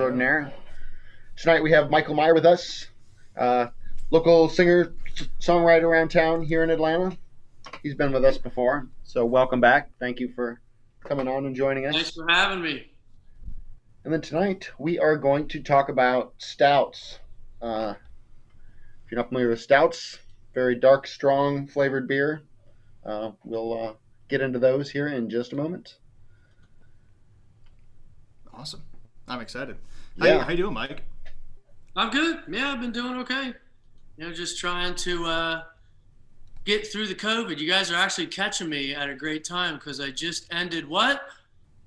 extraordinaire. Tonight we have Michael Meyer with us, local singer, songwriter around town here in Atlanta. He's been with us before, so welcome back. Thank you for coming on and joining us. Thanks for having me. And then tonight we are going to talk about stouts. If you're not familiar with stouts, very dark, strong flavored beer. We'll get into those here in just a moment. Awesome. I'm excited. Yeah. How you doing, Mike? I'm good. Yeah, I've been doing okay. Just trying to get through the COVID. You guys are actually catching me at a great time because I just ended what?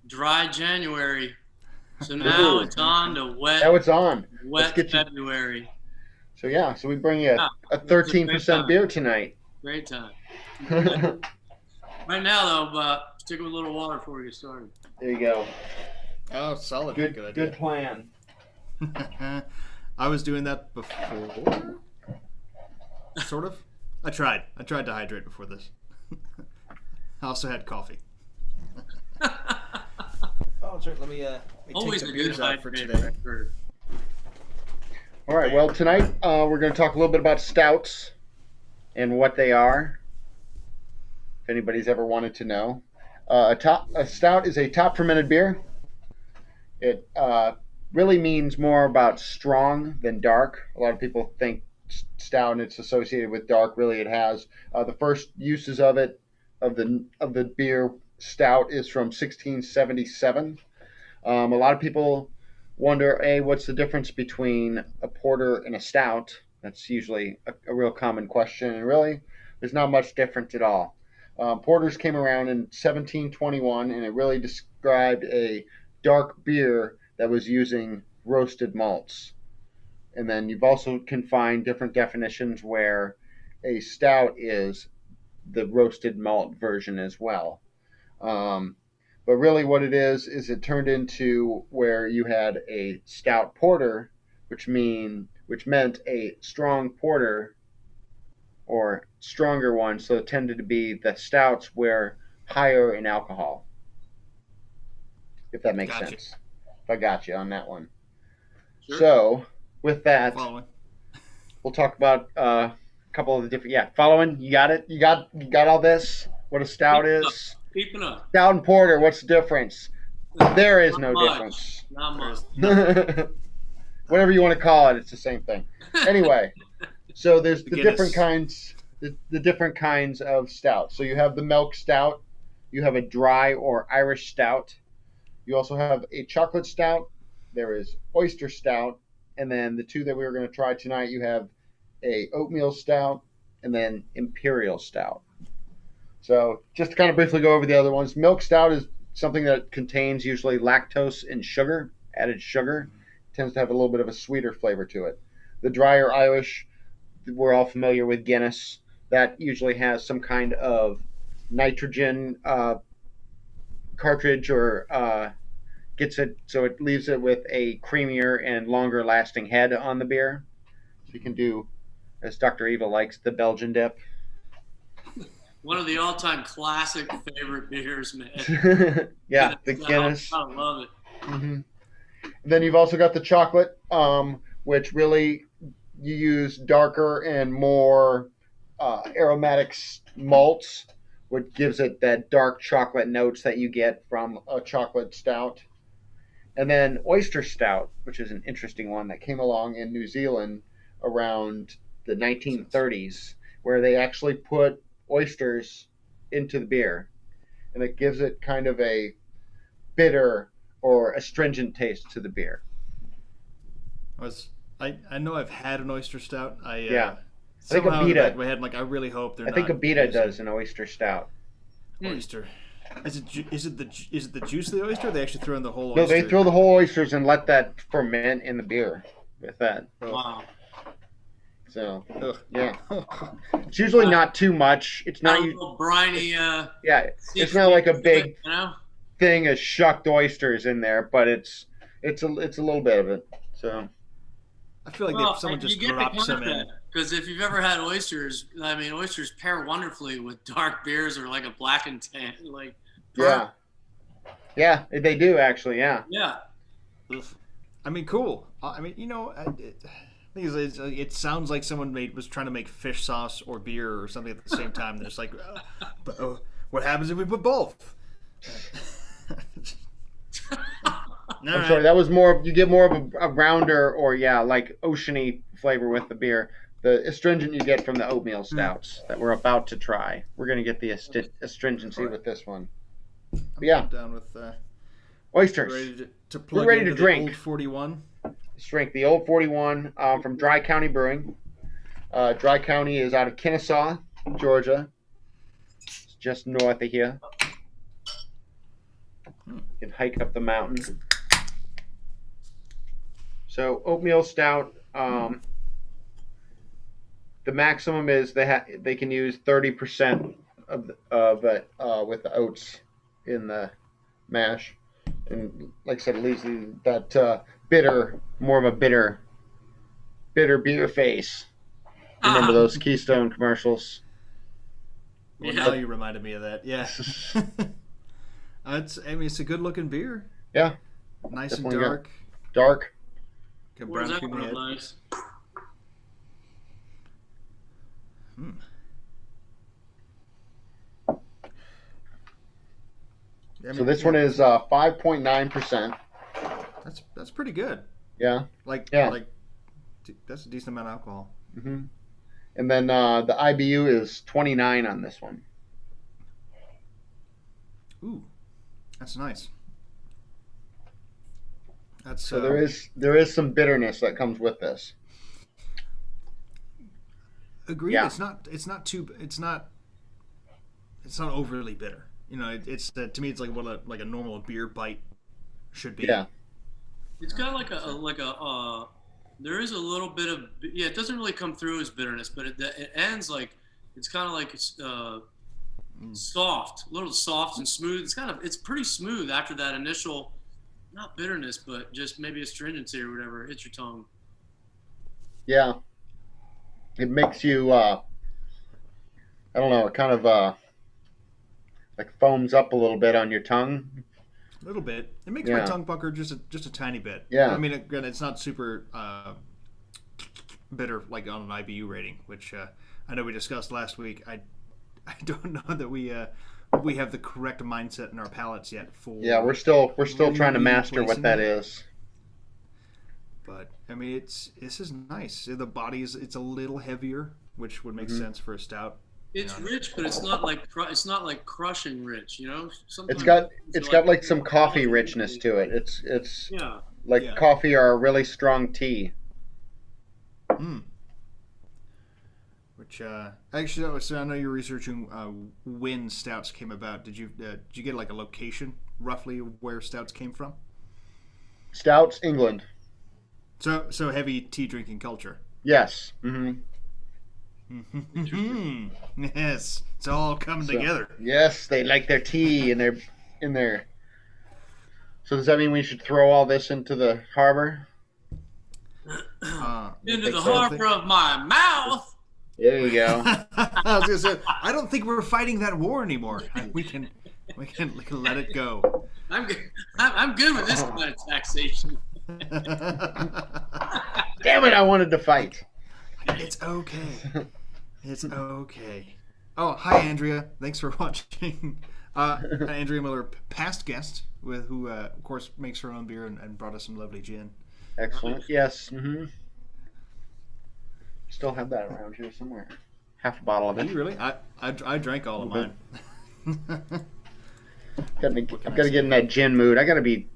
Dry January. So now it's on to wet. Now it's on. Wet February. So we bring you a 13% beer tonight. Great time. Right now though, stick with a little water before we get started. There you go. Oh, solid. Good idea. Good plan. I was doing that before. Sort of. I tried to hydrate before this. I also had coffee. Oh, sorry. Let me Always take a the good beers out for hydrate. today. All right. Well, tonight we're going to talk a little bit about stouts and what they are. If anybody's ever wanted to know, a stout is a top fermented beer. It really means more about strong than dark. A lot of people think stout and it's associated with dark. Really, it has the first uses of it of the beer stout is from 1677. A lot of people wonder, what's the difference between a porter and a stout? That's usually a real common question, and really, there's not much difference at all. Porters came around in 1721, and it really described a dark beer that was using roasted malts. And then you've also can find different definitions where a stout is the roasted malt version as well. But really what it is it turned into where you had a stout porter, which meant a strong porter or stronger one. So it tended to be the stouts were higher in alcohol. If that makes sense. If I got you on that one. Sure. So with that, we'll talk about a couple of the different. Following. You got it. You got all this. What a stout is. Keeping up. Stout and porter. What's the difference? There is no much. difference. Not much. Whatever you want to call it, it's the same thing. Anyway, so there's the different kinds. The different kinds of stout. So you have the milk stout. You have a dry or Irish stout. You also have a chocolate stout. There is oyster stout. And then the two that we were going to try tonight, you have a oatmeal stout and then imperial stout. So just to kind of briefly go over the other ones, milk stout is something that contains usually lactose and sugar, added sugar. It tends to have a little bit of a sweeter flavor to it. The drier Irish, we're all familiar with Guinness. That usually has some kind of nitrogen cartridge or gets it so it leaves it with a creamier and longer lasting head on the beer. So you can do, as Dr. Evil likes, the Belgian dip. One of the all-time classic favorite beers, man. Yeah, the Guinness. I love it. Mm-hmm. Then you've also got the chocolate, which really you use darker and more aromatic malts, which gives it that dark chocolate notes that you get from a chocolate stout. And then oyster stout, which is an interesting one that came along in New Zealand around the 1930s, where they actually put oysters into the beer, and it gives it kind of a bitter or astringent taste to the beer. I know I've had an oyster stout. I think Abita. In the back of Abita. my head, I'm like, I really hope they're I not. think Abita does an oyster stout. Oyster. Is it the juice of the oyster? Or they actually throw in the whole oyster? No, they throw the whole oysters and let that ferment in the beer with that. Wow. So yeah, it's usually not too much. It's not a little briny. It's not like a big you thing of shucked oysters in there, but it's a little bit of it. So I feel like if someone just drops them in. Because if you've ever had oysters, I mean, oysters pair wonderfully with dark beers or like a black and tan. Like yeah, they do actually. Yeah. Yeah. Oof. I mean, cool. I mean, it sounds like someone was trying to make fish sauce or beer or something at the same time. They're just like, what happens if we put both? I'm sorry, that was more. You get more of a rounder or like oceany flavor with the beer. The astringent you get from the oatmeal stouts that we're about to try. We're gonna get the astringency with this one. But yeah, I'm down with oysters. ready to plug We're ready into to drink. the old 41. Let's drink the old 41 from Dry County Brewing. Dry County is out of Kennesaw, Georgia. It's just north of here. You can hike up the mountain. So oatmeal stout. The maximum is they can use 30% of it with the oats in the mash, and like I said, it leaves that more of a bitter beer face. Remember those Keystone commercials? Well, now you reminded me of that. Yeah. It's a good looking beer. Yeah. Nice Definitely and dark. Dark. Where's that real nice? So this one is 5.9%. That's pretty good. Yeah. Like that's a decent amount of alcohol. Mm-hmm. And then the IBU is 29 on this one. Ooh, that's nice. So there is some bitterness that comes with this. Agreed. Yeah. It's not overly bitter. It's to me it's like what a normal beer bite should be. Yeah. It's got like a there is a little bit of it doesn't really come through as bitterness, but it ends like it's kind of like soft, a little soft and smooth. It's pretty smooth after that initial, not bitterness, but just maybe astringency or whatever hits your tongue. Yeah. It makes you I don't know, it kind of like foams up a little bit on your tongue. A little bit. It makes my tongue pucker just a tiny bit. Yeah. I mean, again, it's not super bitter like on an IBU rating, which I know we discussed last week. I don't know that we have the correct mindset in our palates yet for. Yeah, we're still trying to master what that is. But I mean, this is nice. The body it's a little heavier, which would make sense for a stout. It's rich, but it's not like crushing rich. Sometimes it's got like some coffee richness to it. It's like coffee or a really strong tea. Which actually, so I know you're researching when stouts came about. Did you get like a location roughly where stouts came from? Stouts, England. So heavy tea drinking culture. Yes. Mm-hmm. Yes, it's all coming together. Yes, they like their tea in their. So does that mean we should throw all this into the harbor? Into the harbor of my mouth. There you go. I was gonna say, I don't think we're fighting that war anymore. We can let it go. I'm good with this kind of taxation. Damn it! I wanted to fight. It's okay. It's okay. Oh, hi, Andrea. Thanks for watching. Andrea Miller, past guest, who, of course, makes her own beer and brought us some lovely gin. Excellent. Yes. Mm-hmm. Still have that around here somewhere. Half a bottle of it. Do you really? I drank all of mine. I've got to get in that gin mood. I got to be...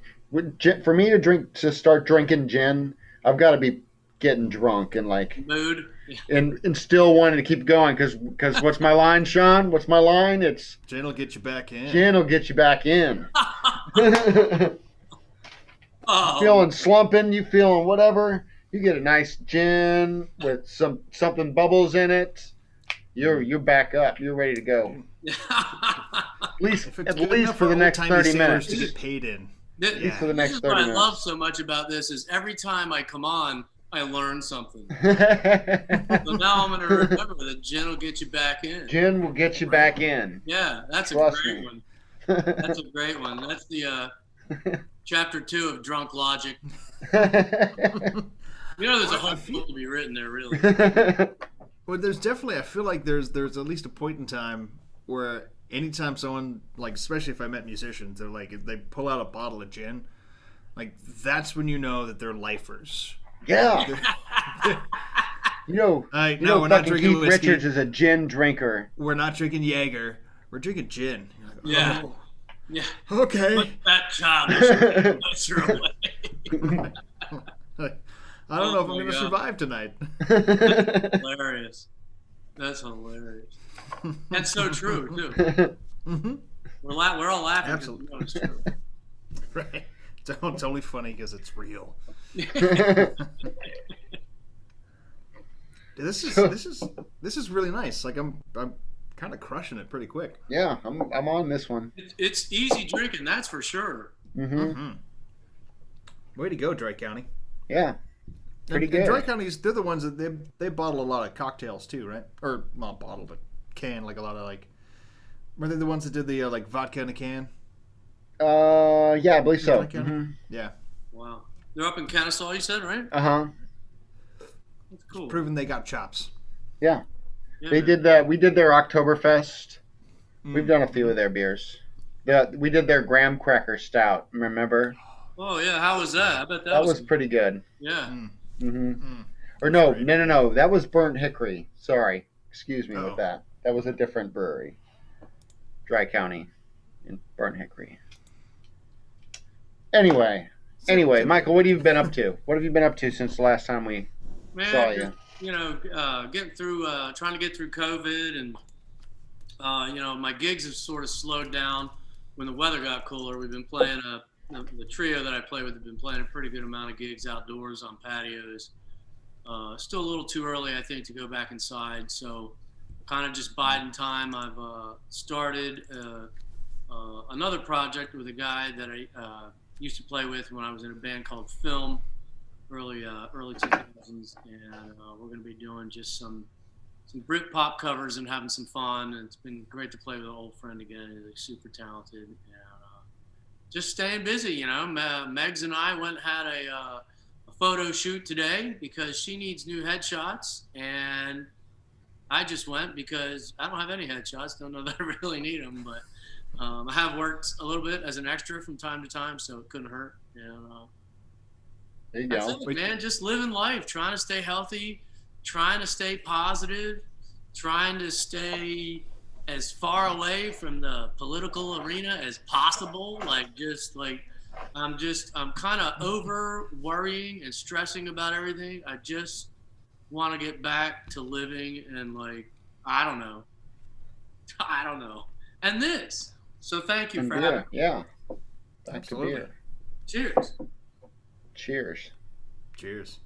For me to start drinking gin, I've got to be getting drunk and like mood and still wanting to keep going because what's my line, Sean? What's my line? It's gin will get you back in. Gin will get you back in. Feeling slumping, you feeling whatever. You get a nice gin with something bubbles in it. You're back up. You're ready to go. At least for the next 30 minutes. To get paid in. For the next 30 what minutes. I love so much about this is every time I come on, I learn something. So now I'm going to remember that gin will get you back in. Gin will get you back in. Yeah, that's Trust a great me. one. That's a great one. That's the chapter 2 of Drunk Logic. You know, there's a I whole feel- book to be written there, really. Well, there's definitely. I feel like there's at least a point in time where anytime someone, like, especially if I met musicians, they're like, if they pull out a bottle of gin, like, that's when you know that they're lifers. Yeah. You know, No, we're not fucking drinking Keith whiskey. Richards is a gin drinker. We're not drinking Jaeger. We're drinking gin. You're like, Yeah. oh, Yeah. okay. Put that childish monster away. I don't know if I'm my going to God. survive tonight. Hilarious. That's hilarious. That's so true too. Mm-hmm. We're all laughing. 'cause Absolutely. we know it's true. Right. It's only funny because it's real. This is really nice. Like I'm kind of crushing it pretty quick. Yeah, I'm on this one. It's easy drinking, that's for sure. Mm-hmm. Mm-hmm. Way to go, Dry County. Yeah, pretty And good. Dry County's, they're the ones that they bottle a lot of cocktails too, right? Or not bottle, but can, like a lot of, like. Were they the ones that did the like vodka in a can? Yeah, I believe so. Dry County? Mm-hmm. Yeah. Wow. They're up in Kennesaw, you said, right? Uh-huh. That's cool. Proven they got chops. Yeah. Yeah, They man. did that. We did their Oktoberfest. Mm. We've done a few of their beers. We did their graham cracker stout. Remember? Oh yeah, how was that? I bet That was pretty good. Yeah. Mm. Mm-hmm. Mm. Or no, great. no. That was burnt hickory. Sorry. Excuse me Oh. with that. That was a different brewery. Dry County in Burnt Hickory. Anyway, Michael, what have you been up to? What have you been up to since the last time we Man, saw you? you know, getting through, trying to get through COVID, and you know, my gigs have sort of slowed down when the weather got cooler. We've been playing the trio that I play with have been playing a pretty good amount of gigs outdoors on patios. Still a little too early, I think, to go back inside. So, kind of just biding time. I've started another project with a guy that I used to play with when I was in a band called Film, early 2000s, and we're going to be doing just some Britpop covers and having some fun. And it's been great to play with an old friend again. He's super talented, and just staying busy. You know, Megs and I went and had a photo shoot today because she needs new headshots, and I just went because I don't have any headshots. Don't know that I really need them, but I have worked a little bit as an extra from time to time, so it couldn't hurt. There you That's go. it, man. Just living life, trying to stay healthy, trying to stay positive, trying to stay as far away from the political arena as possible. I'm kind of over worrying and stressing about everything. I just want to get back to living and I don't know. And this. So thank you And for beer. having me. Yeah. Back Absolutely. to beer. Cheers. Cheers. Cheers.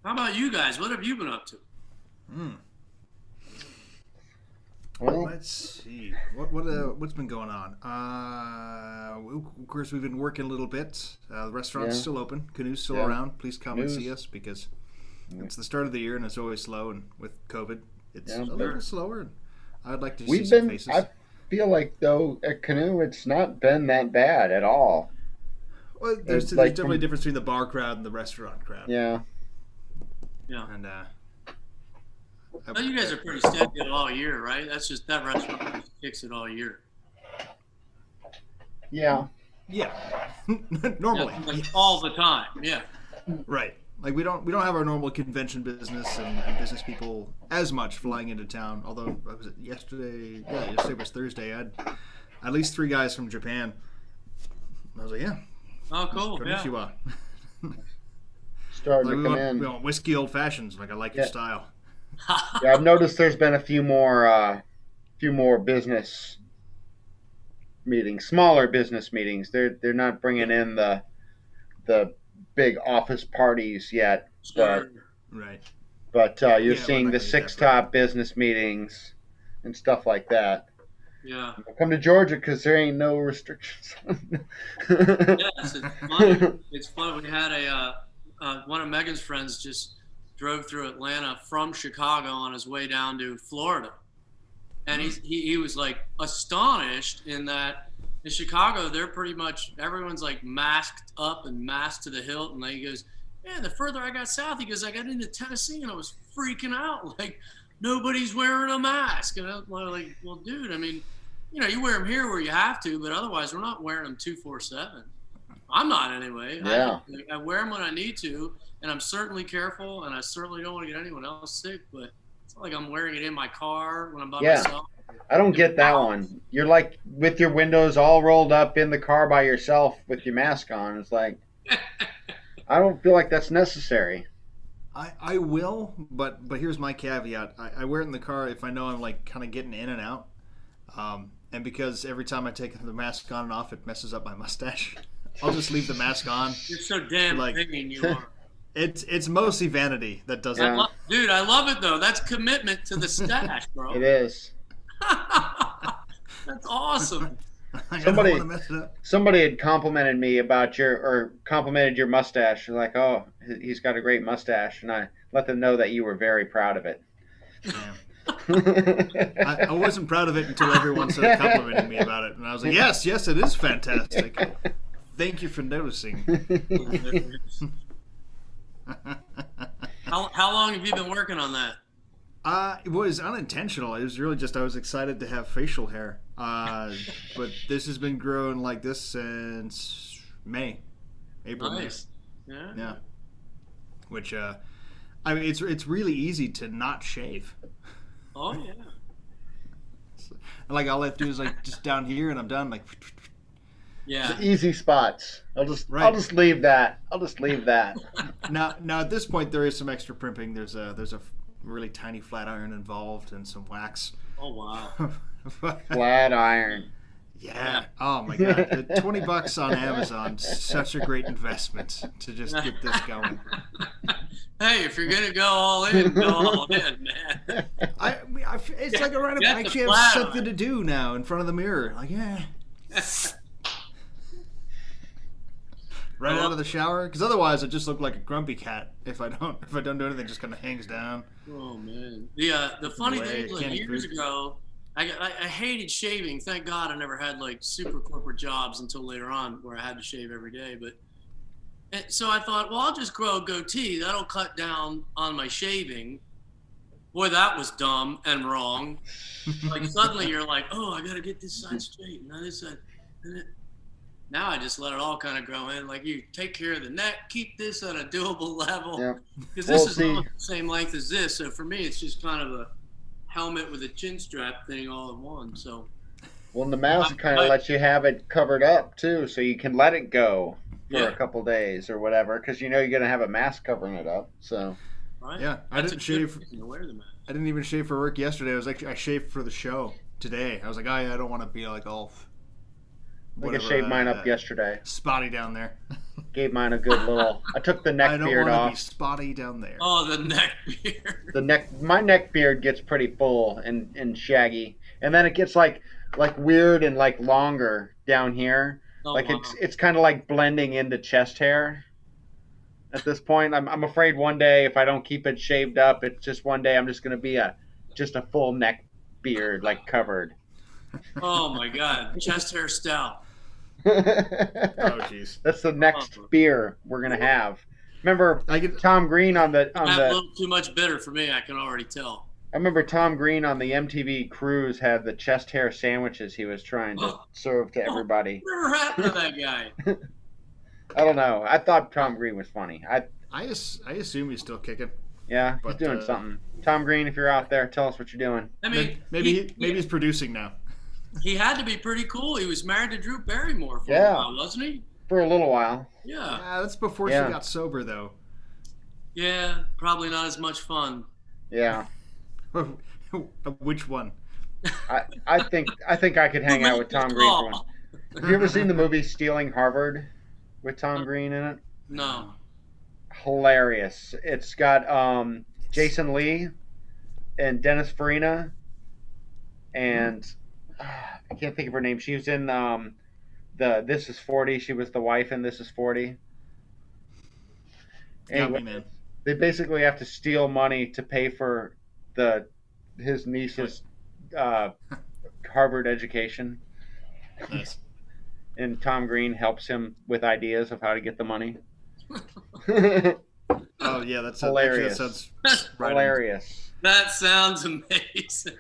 How about you guys? What have you been up to? Well, Let's see. What's been going on? Of course, we've been working a little bit. The restaurant's Yeah. still open. Canoe's still Yeah. around. Please come and Canoe's- see us because it's the start of the year and it's always slow. And with COVID, it's Yeah, a little slower. And I'd like to see we've some been. faces. I feel like though at Canoe, it's not been that bad at all. Well, there's it's like definitely a from- difference between the bar crowd and the restaurant crowd. Yeah. Yeah. And Well, you guys are pretty steady all year, right? That's just that restaurant just kicks it all year. Yeah. yeah, normally. Yeah, like all the time. Yeah. Right. Like we don't have our normal convention business and business people as much flying into town. Although was it yesterday? Yeah, yesterday was Thursday. I had at least 3 guys from Japan. I was like, yeah, Oh, cool. Yeah. konnichiwa. Starting Like, to we come want, in. we want whiskey old fashions. Like I like your Yeah. style. Yeah, I've noticed there's been a few more business meetings, smaller business meetings. They're not bringing in the big office parties yet, Sure. Right. but you're Yeah, we're seeing not the gonna get 6 that far. top business meetings and stuff like that. Yeah. Come to Georgia because there ain't no restrictions. Yes, it's fun. It's fun. We had one of Megan's friends just drove through Atlanta from Chicago on his way down to Florida, and he was like astonished in that in Chicago, they're pretty much everyone's like masked up and masked to the hilt. And like he goes, "Man, the further I got south," he goes, "I got into Tennessee and I was freaking out. Like nobody's wearing a mask." And I'm like, "Well, dude, I mean, you wear them here where you have to, but otherwise we're not wearing them 247. I'm not anyway. Yeah. I wear them when I need to, and I'm certainly careful, and I certainly don't want to get anyone else sick. But it's not like I'm wearing it in my car when I'm by Yeah. myself. I don't get that one. You're like with your windows all rolled up in the car by yourself with your mask on. It's like, I don't feel like that's necessary. I will, but here's my caveat. I wear it in the car if I know I'm like kind of getting in and out. And because every time I take the mask on and off, it messes up my mustache. I'll just leave the mask on. You're so damn Like- vain, you are. It's mostly vanity that does Yeah. it. Dude, I love it though. That's commitment to the stash, bro. It is. That's awesome. I Somebody- don't want to mess it up. Somebody had complimented me about complimented your mustache. They're like, oh, he's got a great mustache. And I let them know that you were very proud of it. Yeah. I wasn't proud of it until everyone started complimenting me about it, and I was like, yes, it is fantastic. Thank you for noticing. How long have you been working on that? It was unintentional. It was really just I was excited to have facial hair. But this has been growing like this since April, Nice. Yeah. May. Yeah. Which, I mean, it's really easy to not shave. Oh yeah. Like all I have to do is like just down here, and I'm done. Like, Yeah. Easy spots. I'll just Right. I'll just leave that. now at this point there is some extra primping. There's a really tiny flat iron involved and some wax. Oh wow. Flat iron. Yeah. Oh my god. The $20 on Amazon, such a great investment to just get this going. Hey, if you're gonna go all in, go all in, man. It's like I Get the actually have flat something iron. to do now in front of the mirror. Like, yeah. Right out of the shower, because otherwise I just look like a grumpy cat if I don't do anything. Just kind of hangs down. Oh man. The funny Way thing, like candy years food. ago, I hated shaving. Thank God I never had like super corporate jobs until later on where I had to shave every day. And so I thought, well, I'll just grow a goatee. That'll cut down on my shaving. Boy, that was dumb and wrong. Like suddenly you're like, oh, I gotta get this side straight, and now this side. Now I just let it all kind of grow in. Like you take care of the neck, keep this at a doable level. Yeah. Because Well, this is see- almost the same length as this. So for me, it's just kind of a helmet with a chin strap thing all in one. So Well, and the mask kind of lets you have it covered up too, so you can let it go for Yeah. a couple days or whatever, because you know you're gonna have a mask covering it up. So right? Yeah, I That's didn't a good shave. reason to wear the mask. I didn't even shave for work yesterday. I shaved for the show today. I was like, I don't want to be like all. I think I whatever, shaved mine up yesterday. Spotty down there. Gave mine a good little. I took the I neck don't beard want to be off. spotty down there. Oh, the neck beard. My neck beard gets pretty full and shaggy, and then it gets like weird and like longer down here. Oh, Like wow. it's kind of like blending into chest hair. At this point, I'm afraid one day if I don't keep it shaved up, it's just one day I'm just gonna be just a full neck beard like covered. Oh my God, chest hair stout. Oh jeez. That's the next beer we're gonna have. Remember I get. Tom Green on That's a the little too much bitter for me. I can already tell. I remember Tom Green on the MTV cruise had the chest hair sandwiches he was trying to serve to everybody. Whatever happened to that guy? I don't know. I thought Tom Green was funny. I assume he's still kicking. Yeah, he's But, doing something. Tom Green, if you're out there, tell us what you're doing. I mean, Maybe he's producing now. he had to be pretty cool. He was married to Drew Barrymore for Yeah. a while, wasn't he? For a little while. Yeah. Yeah, that's before Yeah. she got sober though. Yeah, probably not as much fun. Yeah. Which one? I think I could hang out with Tom Green for one. Have you ever seen the movie Stealing Harvard with Tom Green in it? No. Hilarious. It's got Jason Lee and Dennis Farina and I can't think of her name. She was in the This Is 40. She was the wife in This Is 40. Got me, Anyway, man. they basically have to steal money to pay for his niece's Harvard education. Nice. and Tom Green helps him with ideas of how to get the money. Oh yeah, that's Hilarious. Actually, that sounds right. Hilarious. That sounds amazing.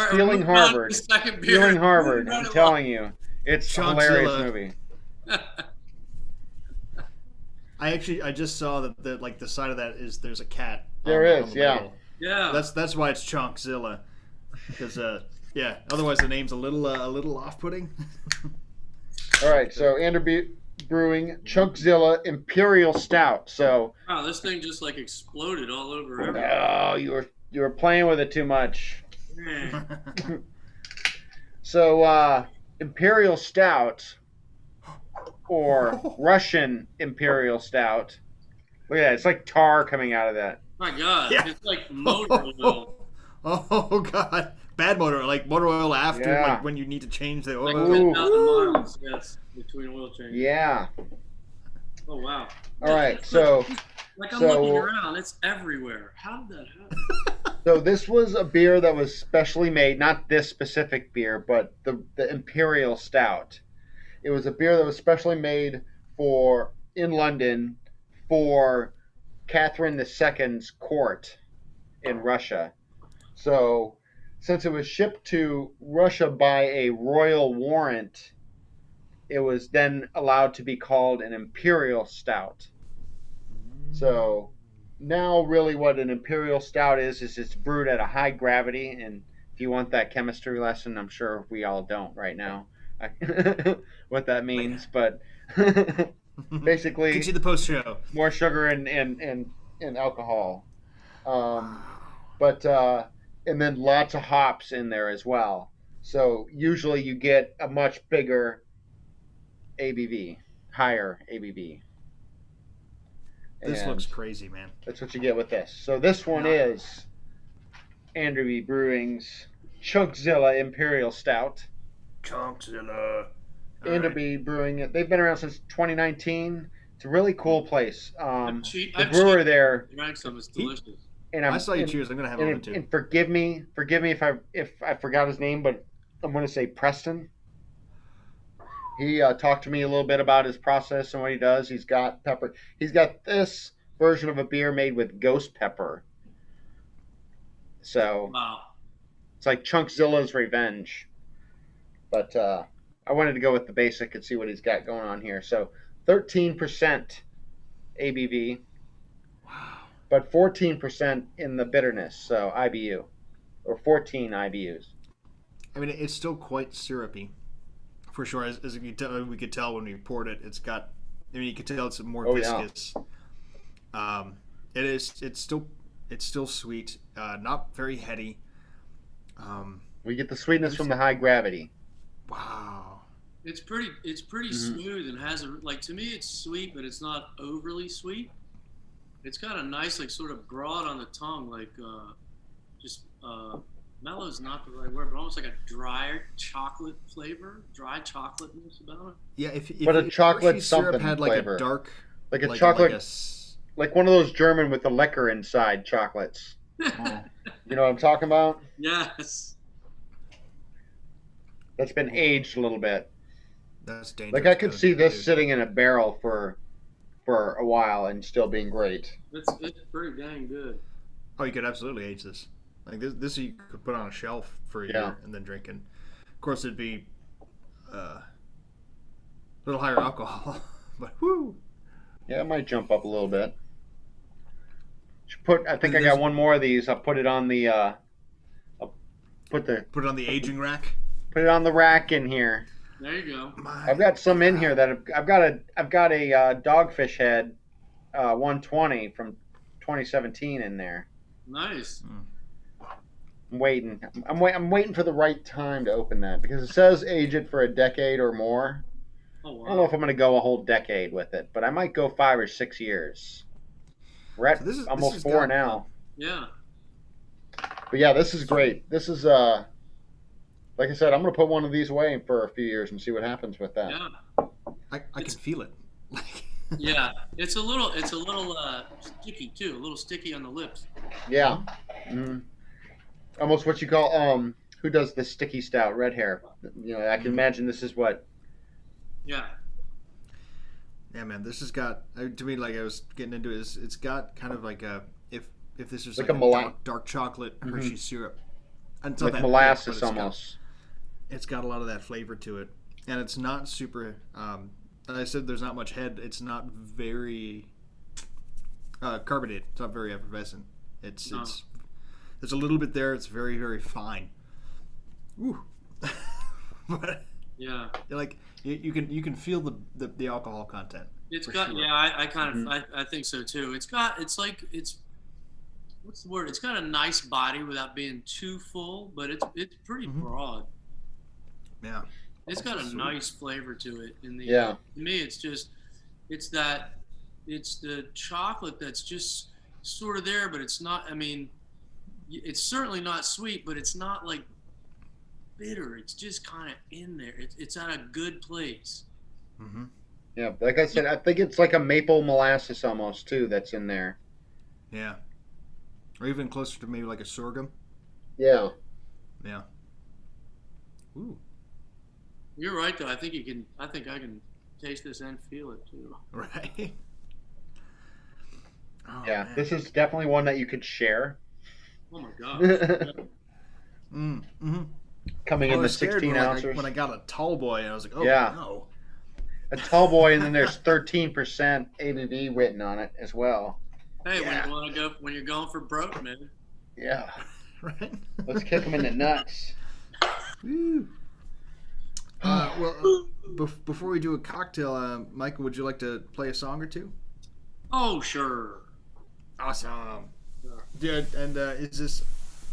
Stealing Harvard. Stealing Harvard. I'm telling you, it's a hilarious movie. I just saw that like the side of that is there's a cat. There is, yeah. Label. Yeah. That's why it's Chunkzilla, because yeah. Otherwise the name's a little off-putting. All right, so Andrew Brewing Chunkzilla Imperial Stout. So. Wow, this thing just like exploded all over everything. Oh, you were playing with it too much. So Imperial Stout, or Russian Imperial Stout. Look at that. It's like tar coming out of that. My God. Yeah. It's like motor oil. Oh, God. Bad motor oil. Like motor oil after, Yeah. like when you need to change the oil. Like 10,000 miles, yes, between oil changes. Yeah. Oh, wow. All right, so... Like I'm looking around. It's everywhere. How did that happen? So this was a beer that was specially made, not this specific beer, but the Imperial Stout. It was a beer that was specially made in London for Catherine II's court in Russia. So since it was shipped to Russia by a royal warrant, it was then allowed to be called an Imperial Stout. So now really what an Imperial Stout is it's brewed at a high gravity, and if you want that chemistry lesson, I'm sure we all don't right now what that means, but basically get you the post show. More sugar and alcohol, but and then lots of hops in there as well. So usually you get a much bigger ABV, higher ABV. This looks crazy, man. That's what you get with this. So this one is Andrew B. Brewing's Chunkzilla Imperial Stout. Chunkzilla. Andrew B. Brewing it. They've been around since 2019. It's a really cool place. The brewer there. Drank some. It's delicious. And I saw you cheers. I'm gonna have one too. And forgive me if I forgot his name, but I'm gonna say Preston. He talked to me a little bit about his process and what he does. He's got pepper. He's got this version of a beer made with ghost pepper. So wow. It's like Chunkzilla's Revenge. But I wanted to go with the basic and see what he's got going on here. So 13% ABV. Wow. But 14% in the bitterness, so IBU. Or 14 IBUs. I mean, it's still quite syrupy. For sure, as we could tell when we poured it, it's got. I mean, you can tell it's more viscous. Yeah. It's still sweet, not very heady. We get the sweetness from the high gravity. Wow. It's pretty smooth and has to me it's sweet, but it's not overly sweet. It's got a nice sort of broad on the tongue, mellow is not the right word, but almost like a dry chocolate flavor, dry chocolateness about it. Yeah, if but a chocolate something had flavor. A dark, like a chocolate, like one of those German with the liquor inside chocolates. Oh. You know what I'm talking about? Yes. That's been aged a little bit. That's dangerous. Like I could see this sitting in a barrel for a while and still being great. It's pretty dang good. Oh, you could absolutely age this. Like this you could put on a shelf for a year and then drink. And of course, it'd be a little higher alcohol, but whoo. Yeah, it might jump up a little bit. I think I got one more of these. I'll put it on the. Put it on the aging rack. Put it on the rack in here. There you go. I've got some in here that I've got a Dogfish Head 120 from 2017 in there. Nice. I'm waiting. I'm waiting for the right time to open that because it says age it for a decade or more. Oh, wow. I don't know if I'm going to go a whole decade with it, but I might go 5 or 6 years. We're at almost 4 now. Yeah. But yeah, this is great. This is like I said, I'm going to put one of these away for a few years and see what happens with that. Yeah. I can feel it. Yeah, it's a little sticky too, a little sticky on the lips. Yeah. Almost what you call who does the sticky stout, red hair. I can imagine this is what. Yeah. Yeah, man, this has got to me like I was getting into it. It's got kind of like if this was Like like a a dark chocolate Mm-hmm. Hershey syrup, and it's not Like that molasses thick, but almost. it's got a lot of that flavor to it, and it's not super. I said there's not much head. It's not very carbonated. It's not very effervescent. It's there's a little bit there. It's very very fine. Ooh, but Yeah. like you can feel the alcohol content. It's for got sure. yeah, I kind of I think so too. It's what's the word? It's got a nice body without being too full, but it's pretty broad. Yeah. It's got a Sweet. nice flavor to it. Yeah. To me, it's the chocolate that's just sort of there, but it's not. I mean, it's certainly not sweet, but it's not like bitter. It's just kind of in there. It's at a good place. Mm-hmm. Yeah, like I said, I think it's like a maple molasses almost too that's in there. Yeah. Or even closer to maybe like a sorghum. Yeah. Yeah. Ooh. You're right, though. I think I can taste this and feel it too. Right. Oh, Yeah, man. this is definitely one that you could share. Oh my god. Mm-hmm. Coming I in the was scared 16 when, ounces. when I got a tall boy, and I was like, oh, Yeah. no. A tall boy, and then there's 13% ABV written on it as well. Hey, Yeah. when you're going for broke, man. Yeah. Right? Let's kick them in the nuts. Woo. Well, before we do a cocktail, Michael, would you like to play a song or two? Oh sure. Awesome. Sure. Yeah, and is this...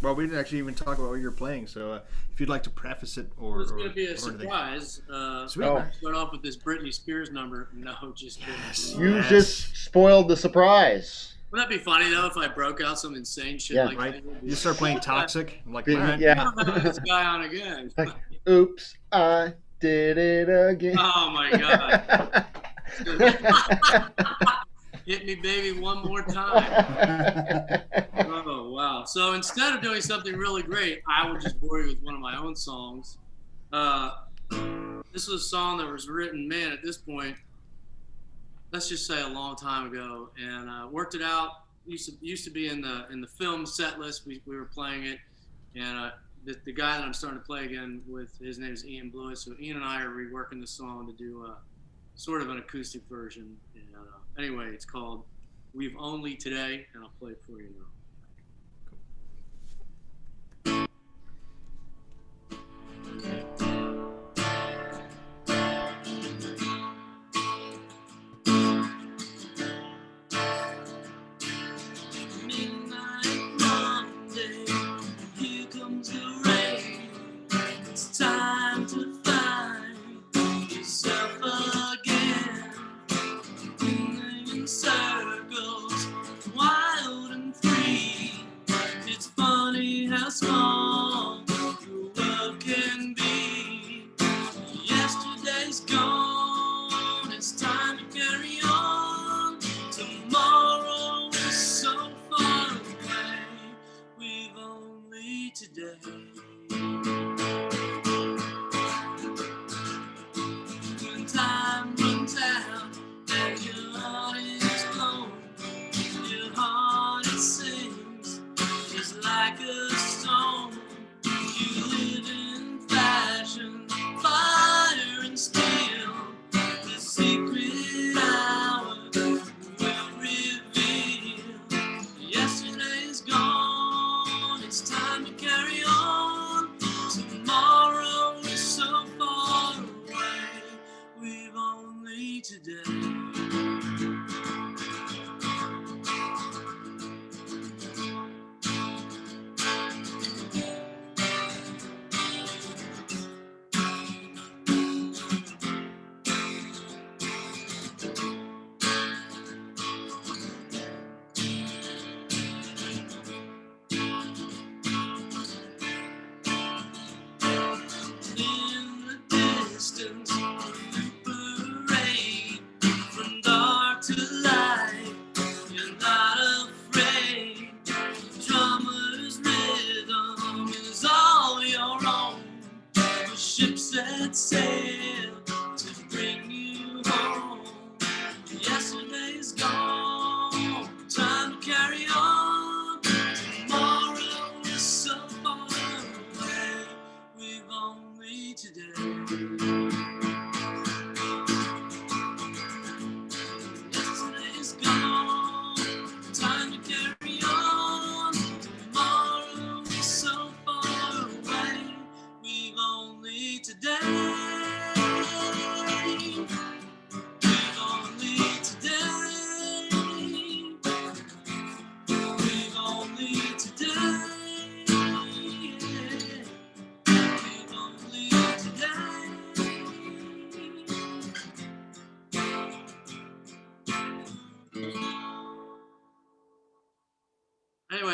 Well, we didn't actually even talk about what you're playing, so if you'd like to preface it or... It's going to be or a surprise. Sweet. Oh. Man. Start off with this Britney Spears number. No, just kidding. Yes. You Yes. just spoiled the surprise. Wouldn't that be funny though if I broke out some insane shit Yeah. like Right? that? You start playing Toxic. I'm like, Being- all right. yeah. I'm gonna have this guy on again. Like, oops, I did it again. Oh my god. Hit me, baby, one more time. Oh wow! So instead of doing something really great, I will just bore you with one of my own songs. This was a song that was written, man, at this point, let's just say a long time ago, and worked it out. Used to be in the film set list. We were playing it, and the guy that I'm starting to play again with, his name is Ian Blewis. So Ian and I are reworking the song to do sort of an acoustic version. And anyway, it's called "We've Only Today," and I'll play it for you now.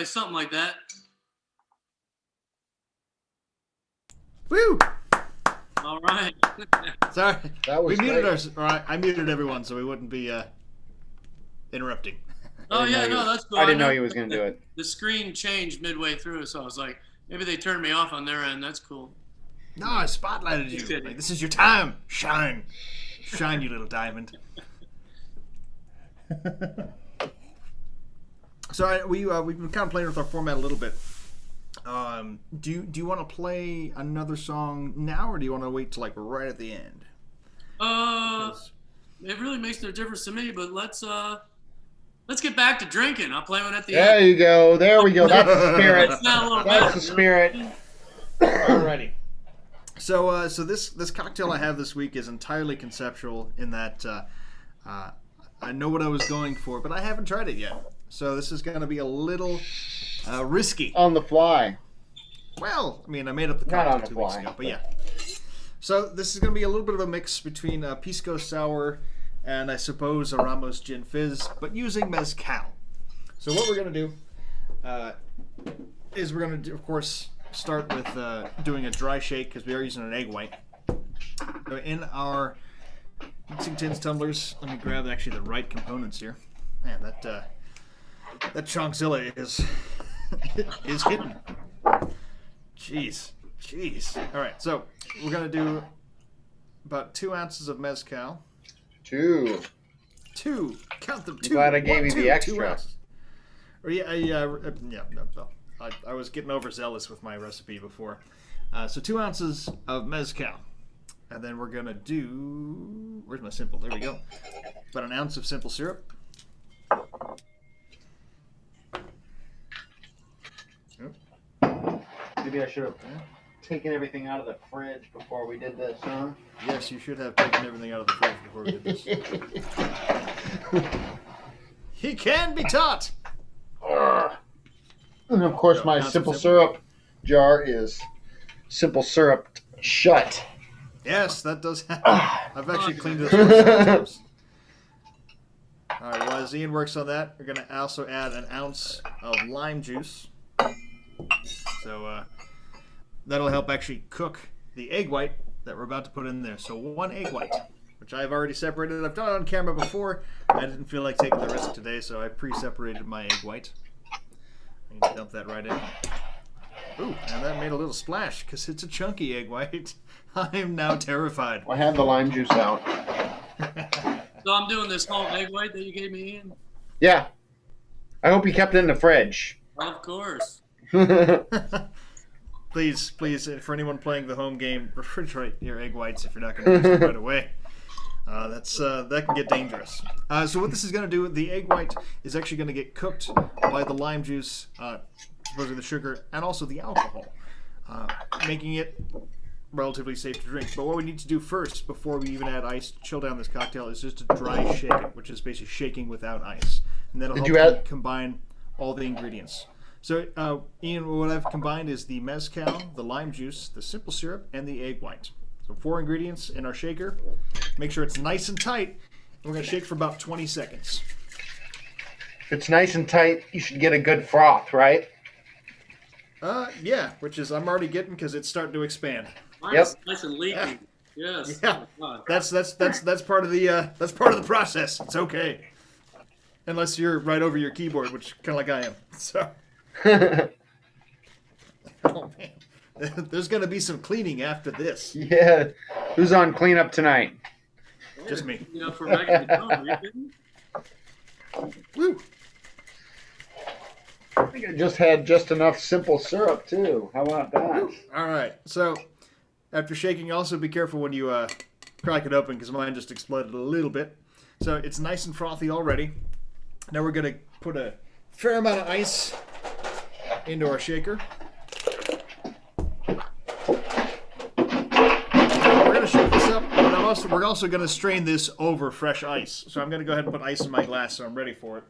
Anyway, something like that. Woo! All right. Sorry. That was we muted great. I muted everyone so we wouldn't be interrupting. Oh yeah, no, that's cool. I didn't know he was going to do it. The screen changed midway through, so I was like, maybe they turned me off on their end. That's cool. No, I spotlighted you. Like, this is your time. Shine. Shine, you little diamond. So we've been kind of playing with our format a little bit. Do you want to play another song now, or do you want to wait till like right at the end? It really makes no difference to me. But let's get back to drinking. I'll play one at the There end. you go. There we go. That's the spirit. It's not a little That's bit. the spirit. Alrighty. So this cocktail I have this week is entirely conceptual in that I know what I was going for, but I haven't tried it yet. So this is going to be a little risky. On the fly. Well, I mean, I made up the Not on cocktail the 2 weeks fly, ago, but yeah. So this is going to be a little bit of a mix between Pisco Sour and I suppose a Ramos Gin Fizz, but using mezcal. So what we're going to do is we're going to, of course, start with doing a dry shake because we are using an egg white. So in our mixing tins tumblers, let me grab actually the right components here. Man, that Chongzilla is is hidden. Jeez. All right, so we're gonna do about 2 ounces of mezcal. 2. Count them. 2. I'm glad I gave you the 2 extra. ounces. Or no. I was getting overzealous with my recipe before. So 2 ounces of mezcal. And then we're going to do... Where's my simple? There we go. About 1 ounce of simple syrup. Maybe I should have taken everything out of the fridge before we did this, huh? Yes, you should have taken everything out of the fridge before we did this. He can be taught! And of course, my simple syrup jar is simple syrup shut. Yes, that does happen. I've actually cleaned this one several times. All right, while Ian works on that, we're going to also add 1 ounce of lime juice. So that'll help actually cook the egg white that we're about to put in there. So 1 egg white, which I've already separated. I've done it on camera before. I didn't feel like taking the risk today, so I pre-separated my egg white. I'm going to dump that right in. Ooh, and that made a little splash because it's a chunky egg white. I am now terrified. I had the lime juice out. So I'm doing this whole egg white that you gave me, Ian? Yeah. I hope you kept it in the fridge. Of course. Please, for anyone playing the home game, refrigerate your egg whites if you're not going to use them right away. That can get dangerous. So what this is going to do, the egg white is actually going to get cooked by the lime juice, supposedly the sugar, and also the alcohol, making it relatively safe to drink. But what we need to do first, before we even add ice to chill down this cocktail, is just to dry shake it, which is basically shaking without ice. And that'll help combine all the ingredients. So, Ian, what I've combined is the mezcal, the lime juice, the simple syrup, and the egg white. So 4 ingredients in our shaker. Make sure it's nice and tight. And we're going to shake for about 20 seconds. If it's nice and tight, you should get a good froth, right? Yeah, which is I'm already getting because it's starting to expand. Mine's nice and leaky. Yes. Yeah, Oh, that's part of the process. It's okay, unless you're right over your keyboard, which kind of like I am. So, oh man, there's gonna be some cleaning after this. Yeah. Who's on cleanup tonight? Just me. You know, for Megan to know, are you kidding? Woo! I think I just had just enough simple syrup too. How about that? All right. So, after shaking, also be careful when you crack it open because mine just exploded a little bit. So it's nice and frothy already. Now we're gonna put a fair amount of ice into our shaker. We're gonna shake this up, but we're also gonna strain this over fresh ice. So I'm gonna go ahead and put ice in my glass so I'm ready for it.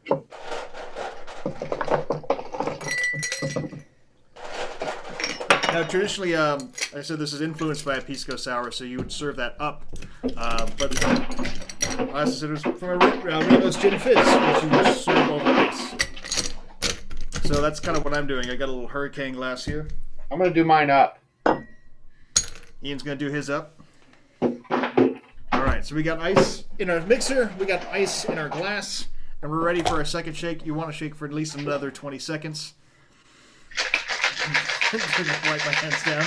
Now, traditionally, I said this is influenced by a Pisco Sour, so you would serve that up. But I also said it was from a Ramos Gin Fizz, which you would serve over ice. So that's kind of what I'm doing. I got a little hurricane glass here. I'm going to do mine up. Ian's going to do his up. All right, so we got ice in our mixer. We got ice in our glass. And we're ready for a second shake. You want to shake for at least another 20 seconds. Wipe my hands down.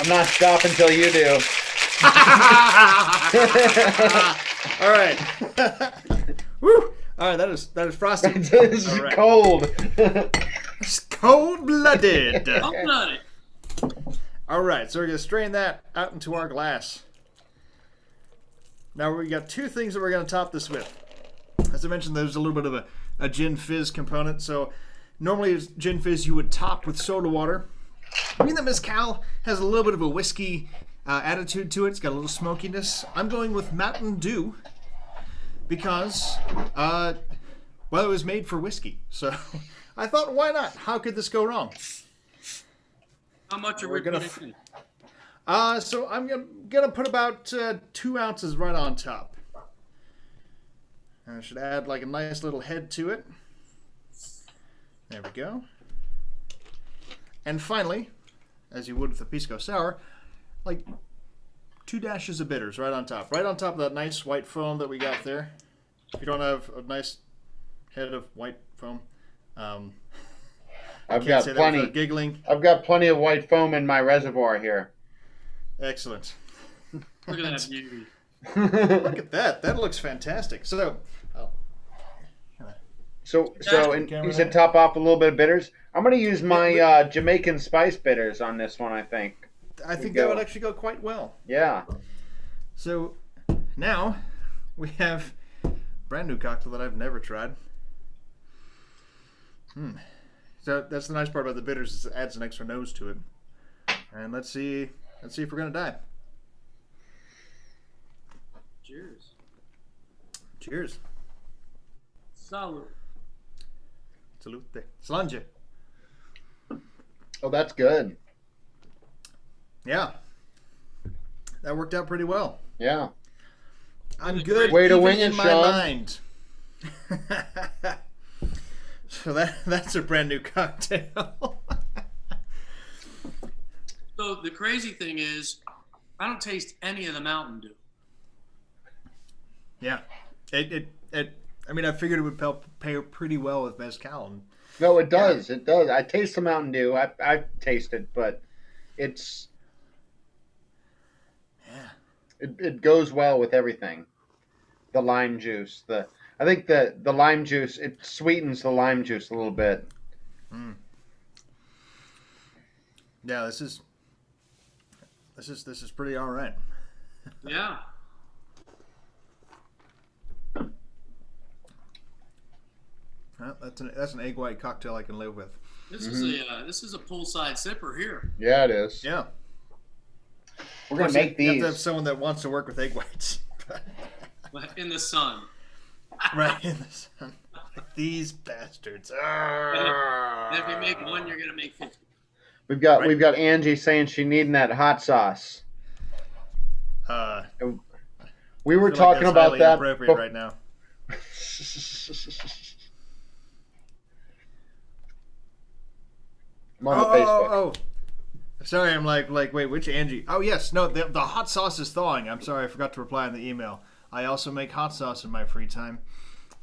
I'm not stopping until you do. All right. Woo! All right, that is frosty. This is right. cold. It's cold-blooded. Cold-blooded. All right, so we're going to strain that out into our glass. Now we got two things that we're going to top this with. As I mentioned, there's a little bit of a gin fizz component. So normally as gin fizz you would top with soda water. I mean, the mezcal has a little bit of a whiskey attitude to it. It's got a little smokiness. I'm going with Mountain Dew because, well, it was made for whiskey. So I thought, why not? How could this go wrong? How much are We're we gonna putting in? So I'm gonna put about 2 ounces right on top. And I should add like a nice little head to it. There we go. And finally, as you would with a pisco sour, like 2 dashes of bitters right on top. Right on top of that nice white foam that we got there. If you don't have a nice head of white foam, I've got plenty. Giggling. I've got plenty of white foam in my reservoir here. Excellent. Look at that beauty. Look at that. That looks fantastic. So, and you said top off a little bit of bitters. I'm going to use my Jamaican spice bitters on this one, I think. I think that would actually go quite well. Yeah. So now we have a brand new cocktail that I've never tried. So that's the nice part about the bitters is it adds an extra nose to it. And let's see if we're gonna die. Cheers. Cheers. Salud. Salute. Slange. Oh, that's good. Yeah. That worked out pretty well. Yeah. I'm good. Way to even wing in it, my Sean. mind. So that's a brand new cocktail. So the crazy thing is, I don't taste any of the Mountain Dew. Yeah. I mean, I figured it would pair pretty well with mezcal. No, it does. Yeah. It does. I taste the Mountain Dew. I've tasted, but it's it goes well with everything. The lime juice. I think the lime juice, it sweetens the lime juice a little bit. Yeah, this is pretty all right. Yeah. Well, that's an egg white cocktail I can live with. This is a poolside sipper here. Yeah, it is. Yeah. We're gonna make these. You have to have someone that wants to work with egg whites. In the sun. Right in the sun. Like these bastards. And if you make one, you're gonna make 50. We've got Angie saying she needing that hot sauce. We were talking like about that appropriate right now. I'm on Facebook. Oh. Sorry, I'm like, wait, which Angie? Oh, yes, no, the hot sauce is thawing. I'm sorry, I forgot to reply in the email. I also make hot sauce in my free time.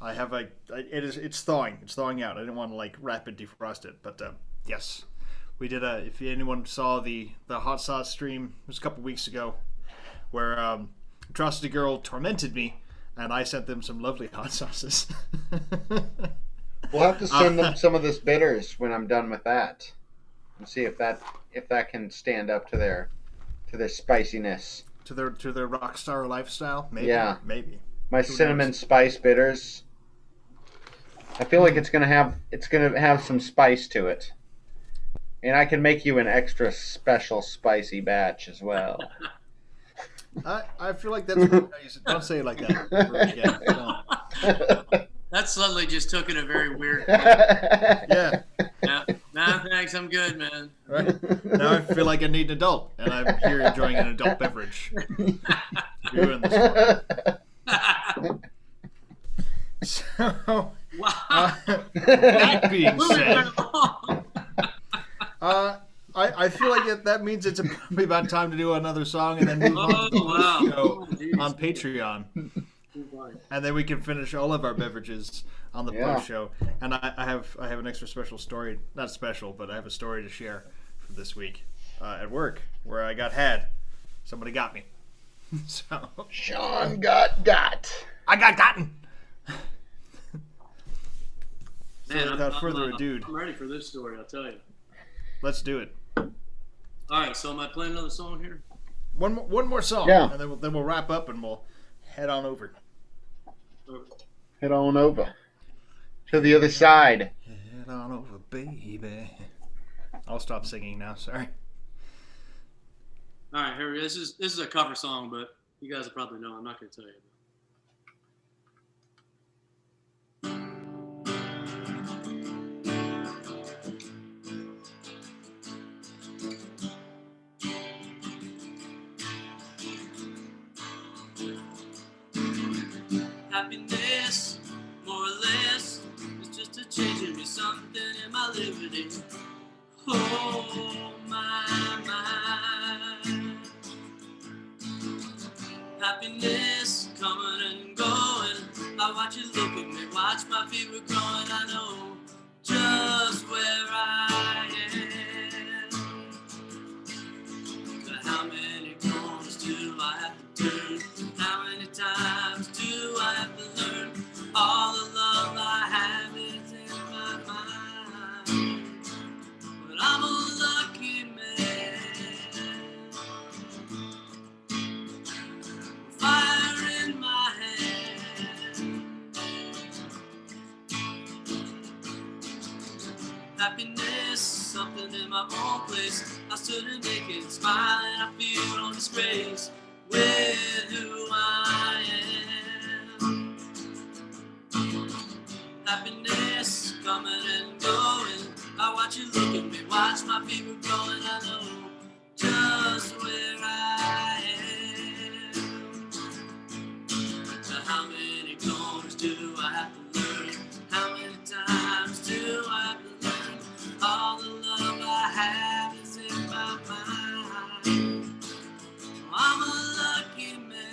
I have it's thawing. It's thawing out. I didn't want to rapid defrost it, but yes, we did if anyone saw the hot sauce stream, it was a couple weeks ago, where Atrocity Girl tormented me, and I sent them some lovely hot sauces. We'll have to send them some of this bitters when I'm done with that, and see if that can stand up to their spiciness, to their rock star lifestyle. Maybe. Yeah, maybe. My cinnamon spice bitters. I feel like it's gonna have some spice to it, and I can make you an extra special spicy batch as well. I feel like that's what you said. Don't say it like that ever again. Don't. That suddenly just took it a very weird. Yeah. Yeah. Nah, thanks. I'm good, man. Right. Now I feel like I need an adult, and I'm here enjoying an adult beverage. Doing this one. So, Wow. that being Moving said, right along. I feel like that means it's probably about time to do another song and then move on to the wow. show Oh, geez. on Patreon. And then we can finish all of our beverages on the post show. And I have an extra special story, not special, but I have a story to share for this week at work where I got had. Somebody got me. So Sean got. I got gotten. Man, So without further ado, I'm ready for this story. I'll tell you. let's do it. All right. So am I playing another song here? One more song, Yeah. and then we'll wrap up and we'll head on over. Head on over to the other side. Head on over, baby. I'll stop singing now. Sorry. All right. Here. This is a cover song, but you guys will probably know. I'm not going to tell you. Happiness, more or less, is just a change in me, something in my liberty. Oh, my mind. Happiness coming and going. I watch you look at me, watch my feet were growing. I know just where I am. But how many corners do I have to turn? How many times do I have to learn? All the love I have is in my mind. But I'm a lucky man. Fire in my hand. Happiness, something in my own place. I stood and naked, smiling, I feel no disgrace with who I am. Happiness coming and going. I watch you look at me, watch my feet were growing. I know just where I am. Now how many corners do I have to learn? How many times do I have to learn? All the love I have is in my mind. I'm a lucky man.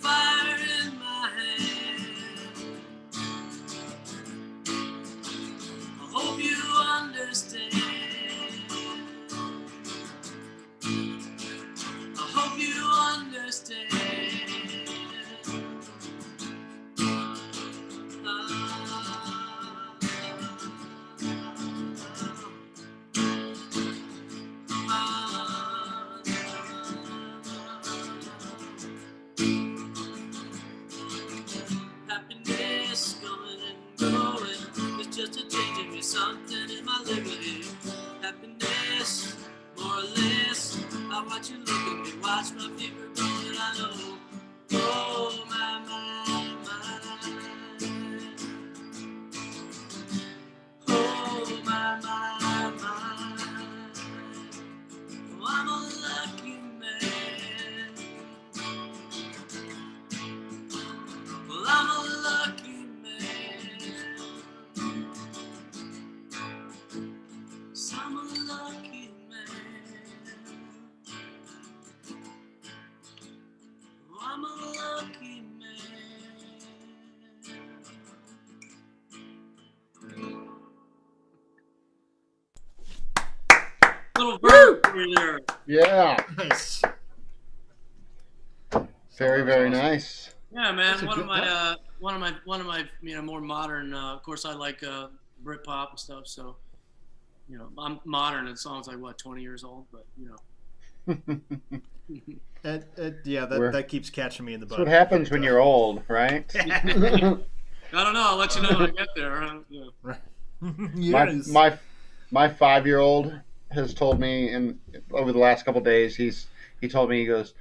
Fire in my hand. I hope you understand. I hope you understand. Happiness coming and going. It's just a change in me, something in my liberty. Happiness, more or less. I watch you look at me, watch my feet were growing. I know. Oh, my mind. Oh, my mind. Oh, I'm a lucky man. Well, I'm a lucky man. So I'm a lucky man. Oh, I'm a lucky man. Little bird over there. Yeah. Nice. Very, very nice. Yeah, man. That's a One of good- my more modern. Of course, I like Britpop and stuff. So, I'm modern and songs like 20 years old, but That keeps catching me in the butt. That's what happens when you're old, right? I don't know. I'll let you know when I get there. Yeah. Yes. My 5-year-old has told me, and over the last couple of days, he told me, he goes,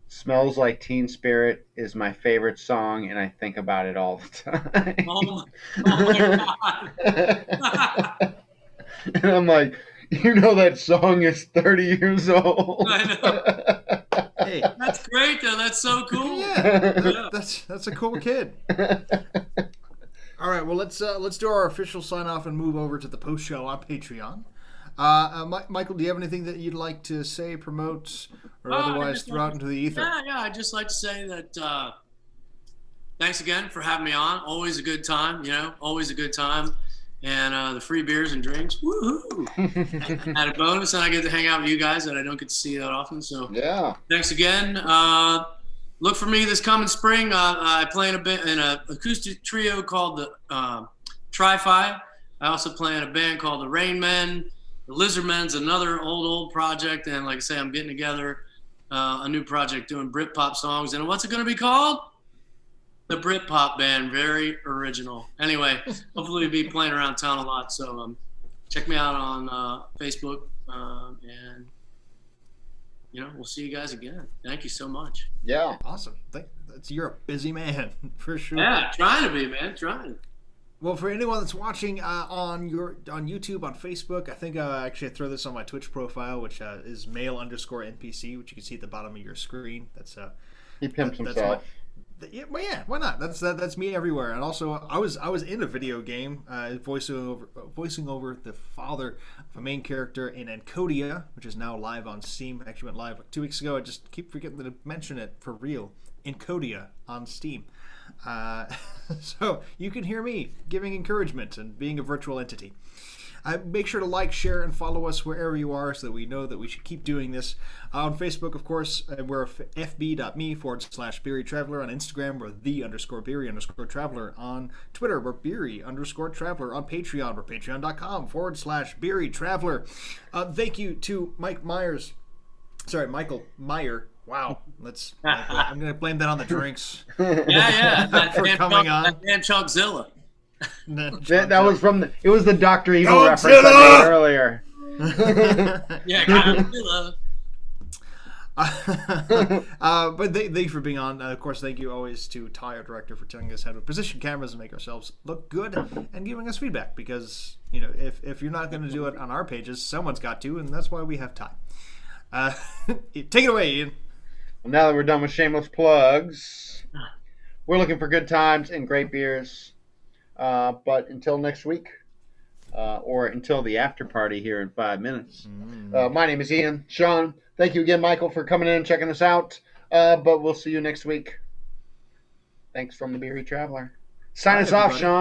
"Smells Like Teen Spirit" is my favorite song, and I think about it all the Oh my God. time. And I'm like, that song is 30 years old. I know. Hey, That's great though. That's so cool. yeah, that's a cool kid. All right, well let's do our official sign off and move over to the post show on Patreon. Michael, do you have anything that you'd like to say, promote, or otherwise throw out into the ether? Yeah. I'd just like to say that thanks again for having me on. Always a good time, always a good time. And the free beers and drinks, woohoo! Add a bonus, and I get to hang out with you guys that I don't get to see that often. So yeah, thanks again. Look for me this coming spring. I play in an acoustic trio called the Tri-Fi. I also play in a band called the Rain Men. The Lizardmen's another old project, and like I say, I'm getting together a new project doing Britpop songs. And what's it going to be called? The Britpop Band. Very original. Anyway, hopefully we'll be playing around town a lot. So check me out on Facebook, and we'll see you guys again. Thank you so much. Yeah, awesome. You're a busy man for sure. Yeah, trying to be, man. Trying. Well, for anyone that's watching on YouTube, on Facebook, I think actually I throw this on my Twitch profile, which is male_NPC, which you can see at the bottom of your screen. That's he pimps himself. Yeah, why not? That's me everywhere. And also, I was in a video game, voicing over the father of a main character in Encodia, which is now live on Steam. Actually went live like 2 weeks ago. I just keep forgetting to mention it for real. Encodia on Steam. So you can hear me giving encouragement and being a virtual entity. Make sure to like, share, and follow us wherever you are so that we know that we should keep doing this. On Facebook, of course, we're fb.me/Beery Traveler. On Instagram, we're _Beery_Traveler. On Twitter, we're Beery_Traveler. On Patreon, we're patreon.com/Beery Traveler. Thank you to Michael Meyer. Wow, I'm going to blame that on the drinks. Yeah. For coming on. And Chunkzilla. That was it was the Dr. Evil reference I made earlier. Yeah, Godzilla. But thank you for being on. Of course, thank you always to Ty, our director, for telling us how to position cameras and make ourselves look good and giving us feedback. Because if you're not going to do it on our pages, someone's got to, and that's why we have Ty. Take it away, Ian. Well, now that we're done with shameless plugs, we're looking for good times and great beers. But until next week, or until the after party here in 5 minutes, my name is Ian. Sean, thank you again, Michael, for coming in and checking us out. But we'll see you next week. Thanks from the Beery Traveler. Sign us off, Sean.